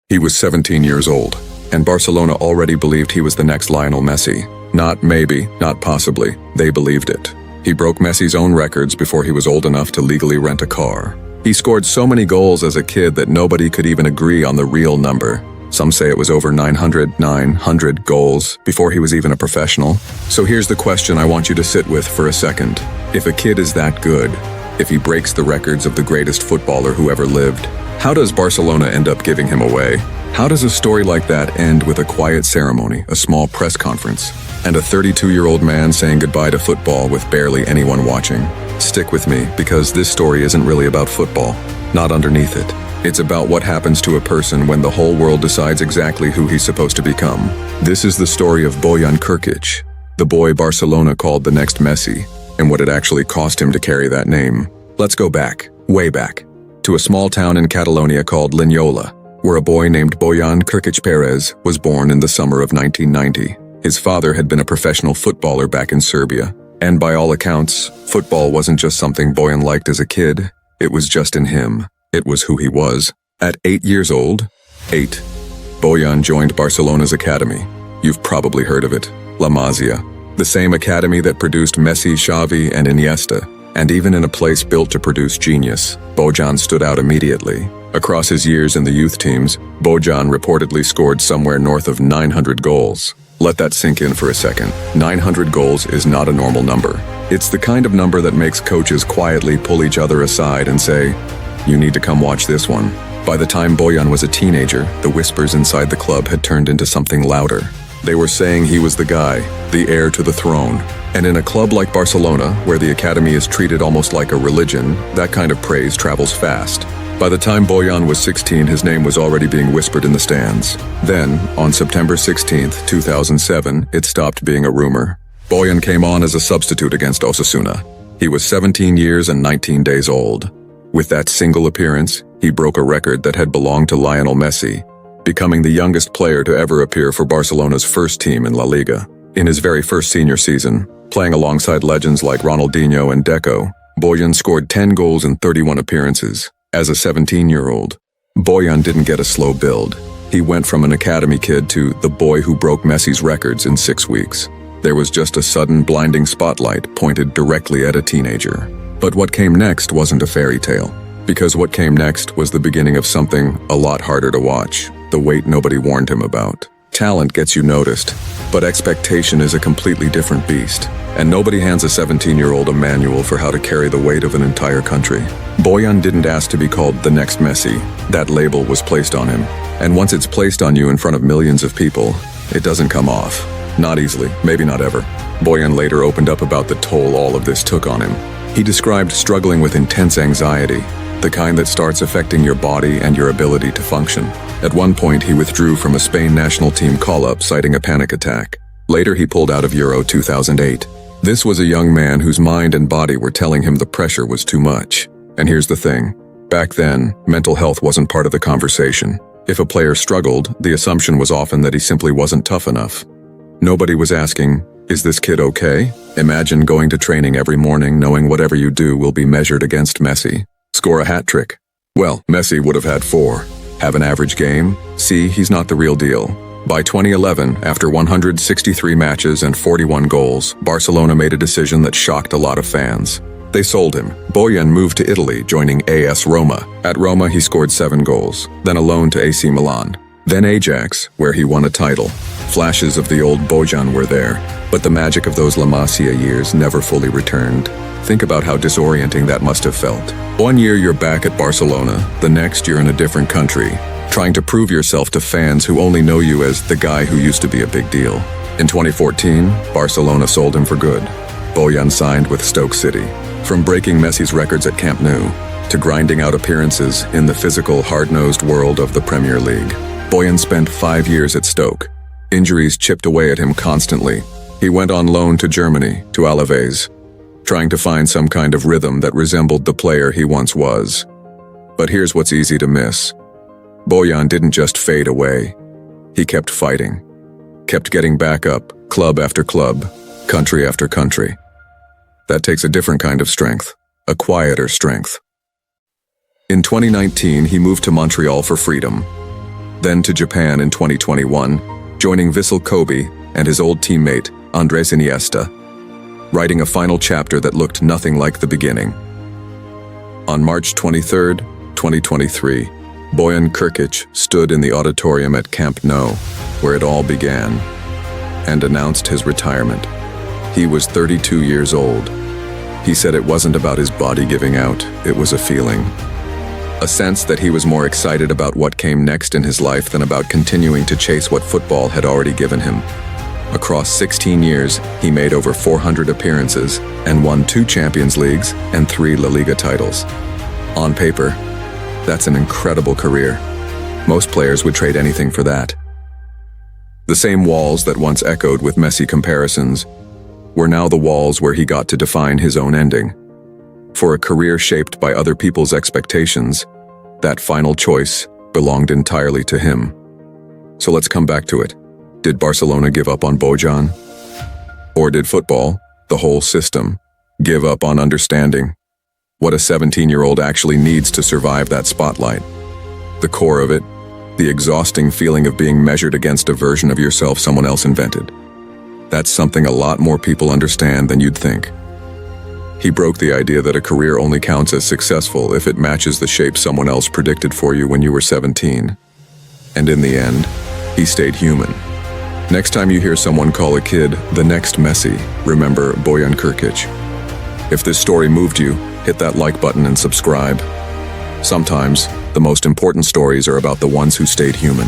He was 17 years old, and Barcelona already believed he was the next Lionel Messi. Not maybe, not possibly, they believed it. He broke Messi's own records before he was old enough to legally rent a car. He scored so many goals as a kid that nobody could even agree on the real number. Some say it was over 900 goals before he was even a professional. So here's the question I want you to sit with for a second. If a kid is that good, if he breaks the records of the greatest footballer who ever lived, how does Barcelona end up giving him away? How does a story like that end with a quiet ceremony, a small press conference, and a 32-year-old man saying goodbye to football with barely anyone watching? Stick with me, because this story isn't really about football, not underneath it. It's about what happens to a person when the whole world decides exactly who he's supposed to become. This is the story of Bojan Krkić, the boy Barcelona called the next Messi, and what it actually cost him to carry that name. Let's go back, way back, to a small town in Catalonia called Linyola, where a boy named Bojan Krkić Perez was born in the summer of 1990. His father had been a professional footballer back in Serbia, and by all accounts, football wasn't just something Bojan liked as a kid, it was just in him. It was who he was. At 8 years old, Bojan joined Barcelona's academy. You've probably heard of it, La Masia, the same academy that produced Messi, Xavi, and Iniesta. And even in a place built to produce genius, Bojan stood out immediately. Across his years in the youth teams, Bojan reportedly scored somewhere north of 900 goals. Let that sink in for a second. 900 goals is not a normal number. It's the kind of number that makes coaches quietly pull each other aside and say, "You need to come watch this one." By the time Bojan was a teenager, the whispers inside the club had turned into something louder. They were saying he was the guy, the heir to the throne. And in a club like Barcelona, where the academy is treated almost like a religion, that kind of praise travels fast. By the time Bojan was 16, his name was already being whispered in the stands. Then, on September 16, 2007, it stopped being a rumor. Bojan came on as a substitute against Osasuna. He was 17 years and 19 days old. With that single appearance, he broke a record that had belonged to Lionel Messi, becoming the youngest player to ever appear for Barcelona's first team in La Liga. In his very first senior season, playing alongside legends like Ronaldinho and Deco, Bojan scored 10 goals in 31 appearances. As a 17-year-old, Bojan didn't get a slow build. He went from an academy kid to the boy who broke Messi's records in 6 weeks. There was just a sudden blinding spotlight pointed directly at a teenager. But what came next wasn't a fairy tale, because what came next was the beginning of something a lot harder to watch, the weight nobody warned him about. Talent gets you noticed, but expectation is a completely different beast, and nobody hands a 17-year-old a manual for how to carry the weight of an entire country. Bojan didn't ask to be called the next Messi. That label was placed on him, and once it's placed on you in front of millions of people, it doesn't come off. Not easily, maybe not ever. Bojan later opened up about the toll all of this took on him. He described struggling with intense anxiety, the kind that starts affecting your body and your ability to function. At one point, he withdrew from a Spain national team call-up citing a panic attack. Later, he pulled out of Euro 2008. This was a young man whose mind and body were telling him the pressure was too much. And here's the thing. Back then, mental health wasn't part of the conversation. If a player struggled, the assumption was often that he simply wasn't tough enough. Nobody was asking, "Is this kid okay?" Imagine going to training every morning knowing whatever you do will be measured against Messi. Score a hat trick. Well, Messi would have had 4. Have an average game? See, he's not the real deal. By 2011, after 163 matches and 41 goals, Barcelona made a decision that shocked a lot of fans. They sold him. Bojan moved to Italy, joining AS Roma. At Roma, he scored 7 goals, then a loan to AC Milan. Then Ajax, where he won a title. Flashes of the old Bojan were there, but the magic of those La Masia years never fully returned. Think about how disorienting that must have felt. One year you're back at Barcelona, the next you're in a different country, trying to prove yourself to fans who only know you as the guy who used to be a big deal. In 2014, Barcelona sold him for good. Bojan signed with Stoke City. From breaking Messi's records at Camp Nou, to grinding out appearances in the physical, hard-nosed world of the Premier League, Bojan spent 5 years at Stoke. Injuries chipped away at him constantly. He went on loan to Germany, to Alaves, trying to find some kind of rhythm that resembled the player he once was. But here's what's easy to miss. Bojan didn't just fade away. He kept fighting, kept getting back up, club after club, country after country. That takes a different kind of strength, a quieter strength. In 2019, he moved to Montreal for freedom. Then to Japan in 2021, joining Vissel Kobe and his old teammate, Andres Iniesta, writing a final chapter that looked nothing like the beginning. On March 23, 2023, Bojan Krkić stood in the auditorium at Camp Nou, where it all began, and announced his retirement. He was 32 years old. He said it wasn't about his body giving out, it was a feeling. A sense that he was more excited about what came next in his life than about continuing to chase what football had already given him. Across 16 years, he made over 400 appearances and won 2 Champions Leagues and 3 La Liga titles. On paper, that's an incredible career. Most players would trade anything for that. The same walls that once echoed with Messi comparisons were now the walls where he got to define his own ending. For a career shaped by other people's expectations, that final choice belonged entirely to him. So let's come back to it. Did Barcelona give up on Bojan? Or did football, the whole system, give up on understanding what a 17-year-old actually needs to survive that spotlight? The core of it, the exhausting feeling of being measured against a version of yourself someone else invented. That's something a lot more people understand than you'd think. He broke the idea that a career only counts as successful if it matches the shape someone else predicted for you when you were 17. And in the end, he stayed human. Next time you hear someone call a kid the next Messi, remember Bojan Krkić. If this story moved you, hit that like button and subscribe. Sometimes, the most important stories are about the ones who stayed human.